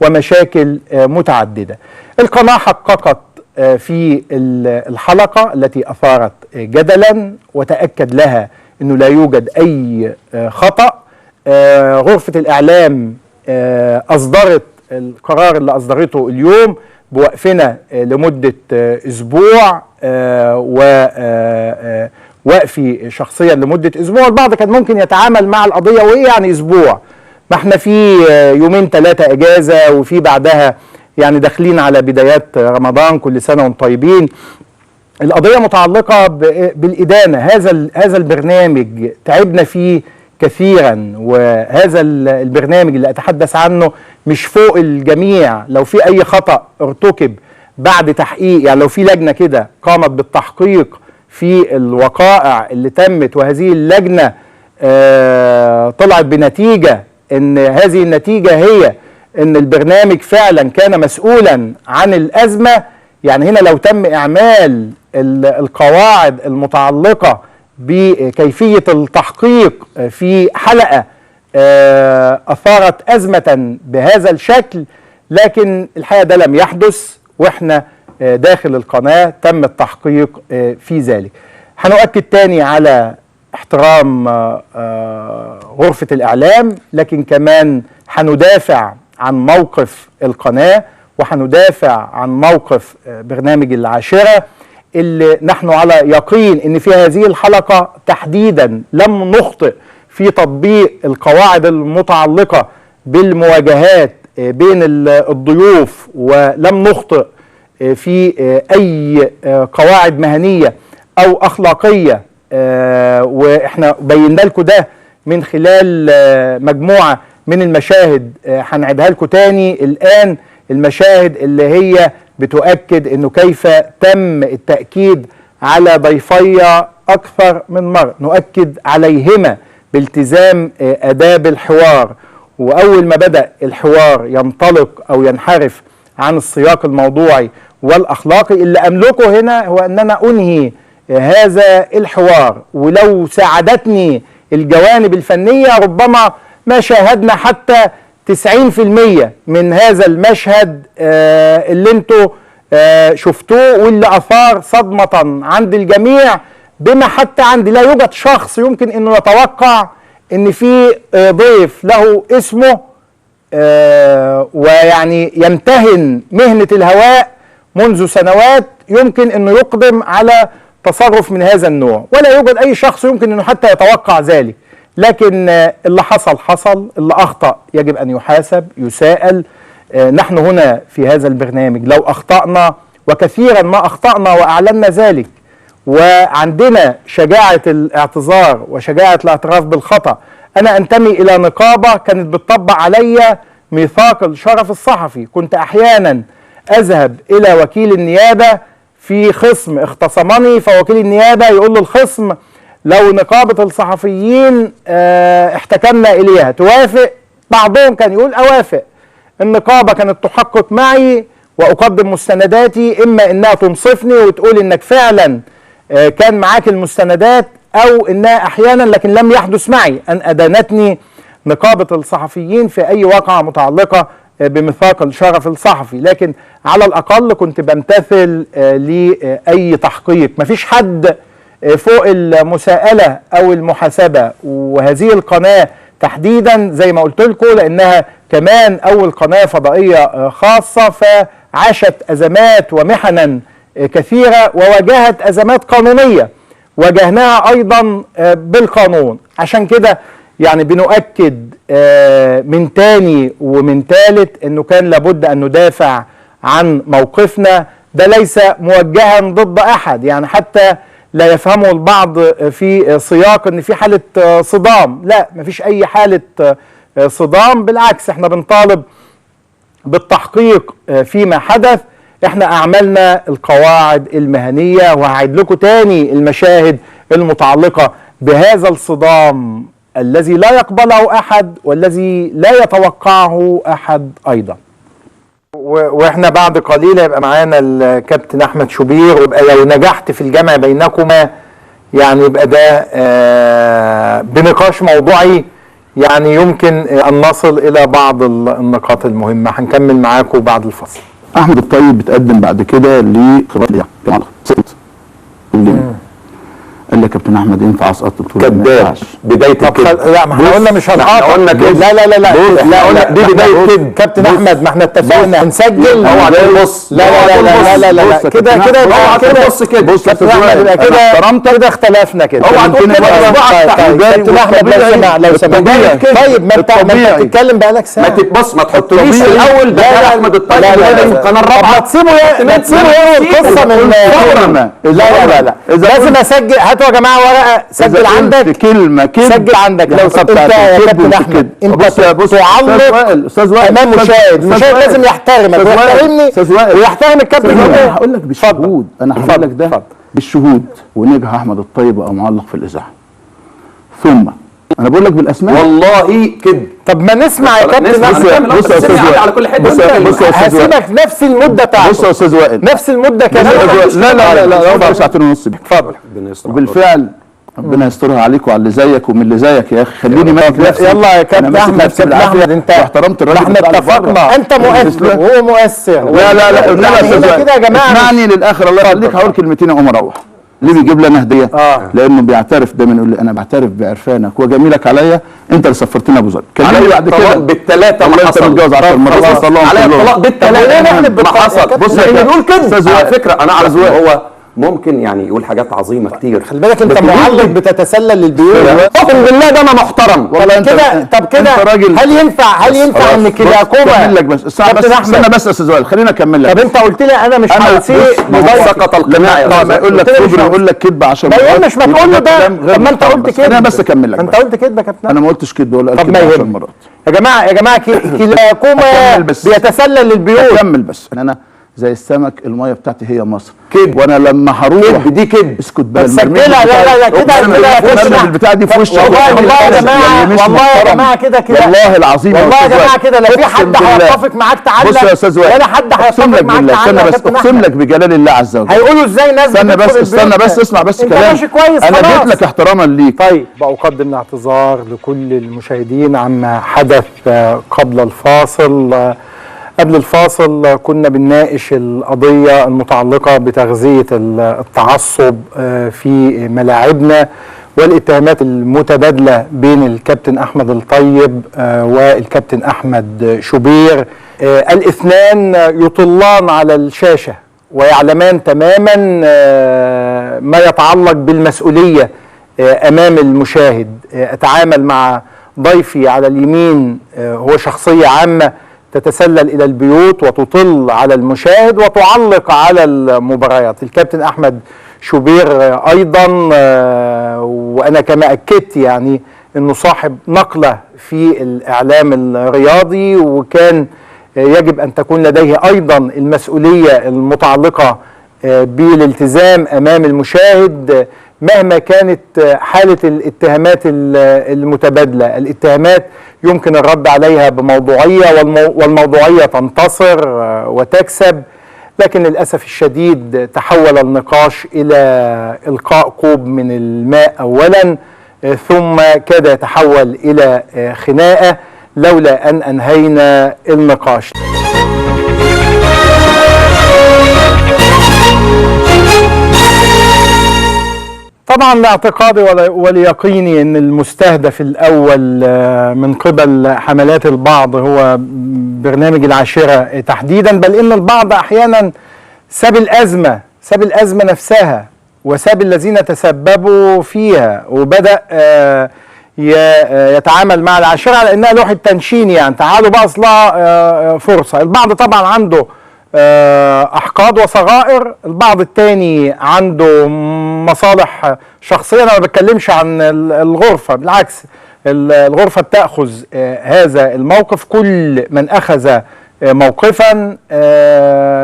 ومشاكل متعددة. القناة حققت في الحلقة التي أثارت جدلا وتأكد لها أنه لا يوجد أي خطأ. غرفة الإعلام أصدرت القرار اللي أصدرته اليوم بوقفنا لمدة أسبوع ووقفي شخصيا لمدة أسبوع. البعض كان ممكن يتعامل مع القضية وإيه يعني أسبوع؟ ما احنا في يومين ثلاثة إجازة وفي بعدها يعني داخلين على بدايات رمضان، كل سنة وانتم طيبين. القضية متعلقة بالإدانة. هذا البرنامج تعبنا فيه كثيرا، وهذا البرنامج اللي أتحدث عنه مش فوق الجميع. لو في أي خطأ ارتكب بعد تحقيق، يعني لو في لجنة كده قامت بالتحقيق في الوقائع اللي تمت، وهذه اللجنة طلعت بنتيجة ان هذه النتيجة هي ان البرنامج فعلا كان مسؤولا عن الأزمة، يعني هنا لو تم إعمال القواعد المتعلقة بكيفية التحقيق في حلقة أثارت أزمة بهذا الشكل، لكن الحقيقة ده لم يحدث، وإحنا داخل القناة تم التحقيق في ذلك. هنؤكد تاني على احترام غرفة الإعلام، لكن كمان هندافع عن موقف القناة وهندافع عن موقف برنامج العاشرة، اللي نحن على يقين ان في هذه الحلقة تحديدا لم نخطئ في تطبيق القواعد المتعلقة بالمواجهات بين الضيوف، ولم نخطئ في اي قواعد مهنية او اخلاقية. واحنا بينا لكم ده من خلال مجموعة من المشاهد هنعيدها لكم تاني الآن، المشاهد اللي هي بتؤكد انه كيف تم التأكيد على ضيفي أكثر من مرة، نؤكد عليهما بالتزام آداب الحوار. وأول ما بدأ الحوار ينطلق أو ينحرف عن السياق الموضوعي والأخلاقي، اللي أملكه هنا هو أن أنا أنهي هذا الحوار. ولو ساعدتني الجوانب الفنية ربما ما شاهدنا حتى 90% من هذا المشهد اللي انتوا شفتوه، واللي أثار صدمة عند الجميع، بما حتى عندي لا يوجد شخص يمكن انه يتوقع ان في ضيف له اسمه ويعني يمتهن مهنة الهواء منذ سنوات يمكن انه يقدم على تصرف من هذا النوع، ولا يوجد اي شخص يمكن انه حتى يتوقع ذلك. لكن اللي حصل، اللي أخطأ يجب أن يحاسب يساءل. نحن هنا في هذا البرنامج لو أخطأنا، وكثيرا ما أخطأنا وأعلنا ذلك، وعندنا شجاعة الاعتذار وشجاعة الاعتراف بالخطأ. أنا أنتمي إلى نقابة كانت بتطبق علي ميثاق الشرف الصحفي، كنت أحيانا أذهب إلى وكيل النيابة في خصم اختصمني، فوكيل النيابة يقول للخصم لو نقابة الصحفيين احتكمنا إليها توافق؟ بعضهم كان يقول أوافق. النقابة كانت تحقق معي وأقدم مستنداتي، إما إنها تنصفني وتقول إنك فعلا كان معاك المستندات، أو إنها أحيانا، لكن لم يحدث معي، أن أدانتني نقابة الصحفيين في أي واقعة متعلقة بميثاق الشرف الصحفي. لكن على الأقل كنت بمتثل لأي تحقيق. مفيش حد فوق المساءلة أو المحاسبة، وهذه القناة تحديدا زي ما قلت لكم لأنها كمان أول قناة فضائية خاصة، فعاشت أزمات ومحنا كثيرة وواجهت أزمات قانونية واجهناها أيضا بالقانون. عشان كده يعني بنؤكد من تاني ومن تالت أنه كان لابد أن ندافع عن موقفنا. ده ليس موجها ضد أحد، يعني حتى لا يفهمه البعض في سياق ان في حالة صدام. لا، مفيش اي حالة صدام، بالعكس احنا بنطالب بالتحقيق فيما حدث. احنا اعملنا القواعد المهنية، وهعيد لكم تاني المشاهد المتعلقة بهذا الصدام الذي لا يقبله احد والذي لا يتوقعه احد ايضا. واحنا بعد قليل يبقى معانا الكابتن احمد شوبير، ويبقى لو نجحت في الجمع بينكما يعني يبقى ده بنقاش موضوعي يعني يمكن ان نصل الى بعض النقاط المهمه. هنكمل معاكم بعد الفصل. احمد الطيب بتقدم بعد كده لخبراء جماعه سقط. قال لي يا كابتن احمد ينفع اسقط؟ قلت له ما ينفعش. بدايه الكذب. لا ما احنا قلنا مش هنقاطع. قلنا كده. لا احنا قلنا دي بدايه كده. كابتن احمد ما احنا اتفقنا هنسجل. اوعى تبص. لا كده اوعى تبص كده. بص كابتن احمد يبقى كده كده اختلفنا كده. اوعى تقول كده كابتن احمد لو سمحت. طيب ما انت بتتكلم بقالك ساعه. ما تبص ما تحطليش الاول ده احمد الطيب في القناه الرابعه. ما تسيبه يروي القصه من لا لازم اسجل. هاتوا يا جماعه ورقه سجل عندك كلمه سجل عندك. لو انت يا كابتن احمد انت تعلق استاذ وائل امام مشاهد لازم يحترمك ويحترمني ويحترم الكابتن. انا هقول لك بالشهود، انا هقول لك ده بالشهود. ونجح احمد الطيب بقى معلق في الاذاعه. ثم انا بقول لك بالاسماء والله كده. طب ما نسمع يا كابتن احمد. بص يا استاذ وائل على كل حته. بص يا استاذ هسيبك نفس المده بتاعتك. بص يا استاذ وائل نفس المده كمان. لا ساعتين ونص. اتفضل. وبالفعل ربنا يسترها عليك وعلى اللي زيك ومن اللي زيك يا اخي. خليني ماسك نفسي. يلا يا كابتن احمد انت احترمت الراجل. احنا اتفقنا انت مؤثر وهو مؤثر. لا كده يا جماعه اسمعني للاخر الله يخليك. هقول كلمتين اقوم اروح. ليه بيجيب لنا هديه؟ لانه بيعترف دايما يقول لي انا بعترف بعرفانك وجميلك عليا. انت اللي سفرتنا ابو ظبي. كلمني بعد كده بالثلاثه ما حصل. متجوز 10 مرات عليا الطلاق بالثلاثه ما حصل. بص اللي بيقول كده على فكره انا اعرف هو ممكن يعني يقول حاجات عظيمه كتير. خلي بالك انت معلق بتتسلل للبيوت. اقسم بالله ده انا محترم. طب كده هل ينفع ان كلاكوما اكمل لك بس استنى بس يا استاذ وائل خليني اكمل لك. طب انت قلت لي انا مش هسيء سقط القناع. ما يقول لك كبر يقول لك كذب عشان ما يقولش ما تقول له ده. طب ما انت قلت كده. انا بس اكمل لك. انت قلت كده يا كابتن. انا ما قلتش كده ولا قلت كده 10 مرات. يا جماعه كلاكوما بيتسلل للبيوت. اكمل بس. انا زي السمك الميه بتاعتي هي مصر كده. وانا لما هروح دي كده اسكت بقى. سجلها. لا كده البتاع دي في وشك. والله يا جماعه والله يا جماعه كده والله العظيم والله يا جماعه كده لا في حد هيتفق معاك تعلق. بص يا استاذ وائل ولا حد هيتفق معاك تعلق. بس اقسم لك بجلال الله عز وجل. هيقولوا ازاي ناس استنى بس اسمع بس كلام. انا جيت لك احتراما ليك. طيب بقدم الاعتذار لكل المشاهدين عما حدث قبل الفاصل. قبل الفاصل كنا بنناقش القضية المتعلقة بتغذية التعصب في ملاعبنا والاتهامات المتبادلة بين الكابتن أحمد الطيب والكابتن أحمد شوبير. الاثنان يطلان على الشاشة ويعلمان تماما ما يتعلق بالمسؤولية أمام المشاهد. أتعامل مع ضيفي على اليمين هو شخصية عامة تتسلل إلى البيوت وتطل على المشاهد وتعلق على المباريات. الكابتن أحمد شوبير أيضا وأنا كما أكدت يعني أنه صاحب نقلة في الإعلام الرياضي وكان يجب أن تكون لديه أيضا المسؤولية المتعلقة بالالتزام أمام المشاهد مهما كانت حالة الاتهامات المتبادلة. الاتهامات يمكن الرد عليها بموضوعية والموضوعية تنتصر وتكسب، لكن للأسف الشديد تحول النقاش إلى إلقاء كوب من الماء أولا ثم كاد يتحول إلى خناقة لولا أن أنهينا النقاش. طبعا لاعتقادي وليقيني ان المستهدف الاول من قبل حملات البعض هو برنامج العاشرة تحديدا، بل ان البعض احيانا ساب الازمة نفسها وساب الذين تسببوا فيها وبدأ يتعامل مع العاشرة على انها لوحة تنشين. يعني تعالوا بقى اصلها فرصة. البعض طبعا عنده احقاد وصغائر، البعض التاني عنده مصالح شخصية. انا ما بتكلمش عن الغرفة، بالعكس الغرفة بتأخذ هذا الموقف. كل من اخذ موقفا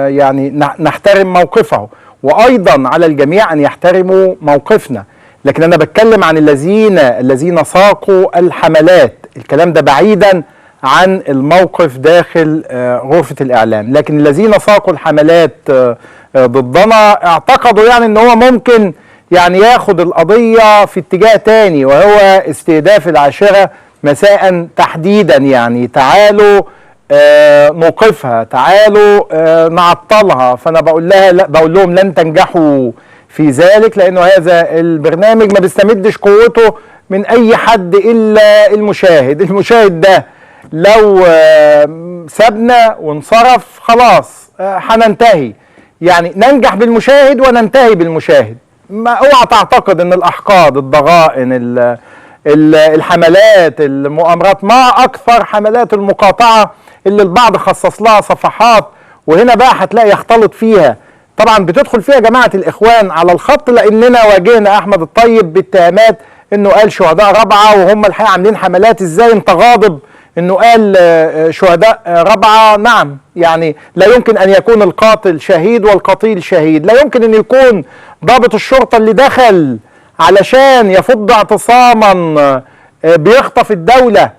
يعني نحترم موقفه، وايضا على الجميع ان يحترموا موقفنا. لكن انا بتكلم عن الذين ساقوا الحملات. الكلام ده بعيدا عن الموقف داخل غرفة الإعلام، لكن الذين ساقوا الحملات ضدنا اعتقدوا يعني ان هو ممكن يعني ياخد القضية في اتجاه تاني، وهو استهداف العاشرة مساء تحديدا، يعني تعالوا نوقفها، تعالوا نعطلها. فانا بقول لها لا، بقول لهم لن تنجحوا في ذلك، لانه هذا البرنامج ما بيستمدش قوته من اي حد الا المشاهد. المشاهد ده لو سابنا وانصرف خلاص هننتهي، يعني ننجح بالمشاهد وننتهي بالمشاهد. ما اوعى تعتقد ان الاحقاد، الضغائن، الحملات، المؤامرات، ما اكثر حملات المقاطعه اللي البعض خصص لها صفحات، وهنا بقى هتلاقي يختلط فيها. طبعا بتدخل فيها جماعه الاخوان على الخط، لاننا واجهنا احمد الطيب باتهامات انه قال شهداء رابعه، وهم الحقيقه عاملين حملات. ازاي انت غاضب انه قال شهداء رابعه؟ نعم، يعني لا يمكن ان يكون القاتل شهيد والقتيل شهيد، لا يمكن ان يكون ضابط الشرطه اللي دخل علشان يفض اعتصاما بيخطف الدوله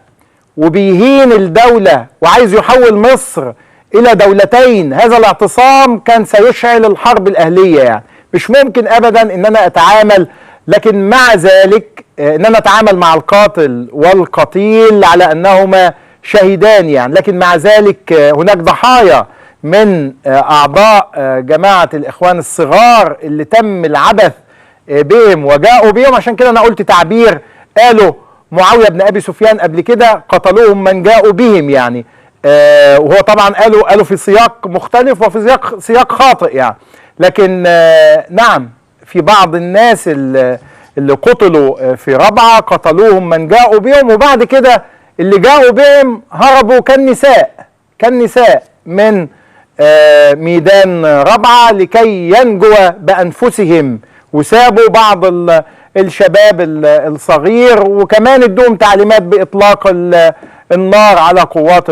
وبيهين الدوله وعايز يحول مصر الى دولتين. هذا الاعتصام كان سيشعل الحرب الاهليه، يعني مش ممكن ابدا ان انا اتعامل، لكن مع ذلك ان انا اتعامل مع القاتل والقتيل على انهما شهيدان، يعني لكن مع ذلك هناك ضحايا من اعضاء جماعه الاخوان الصغار اللي تم العبث بهم وجاءوا بهم. عشان كده انا قلت تعبير قالوا معاويه بن ابي سفيان قبل كده: قتلوهم من جاءوا بهم، يعني وهو طبعا قالوا في سياق مختلف وفي سياق خاطئ يعني. لكن نعم، في بعض الناس اللي قتلوا في رابعه قتلوهم من جاءوا بهم، وبعد كده اللي جاءوا بهم هربوا كالنساء من ميدان رابعه لكي ينجوا بانفسهم، وسابوا بعض الشباب الصغير، وكمان ادوهم تعليمات باطلاق النار على قوات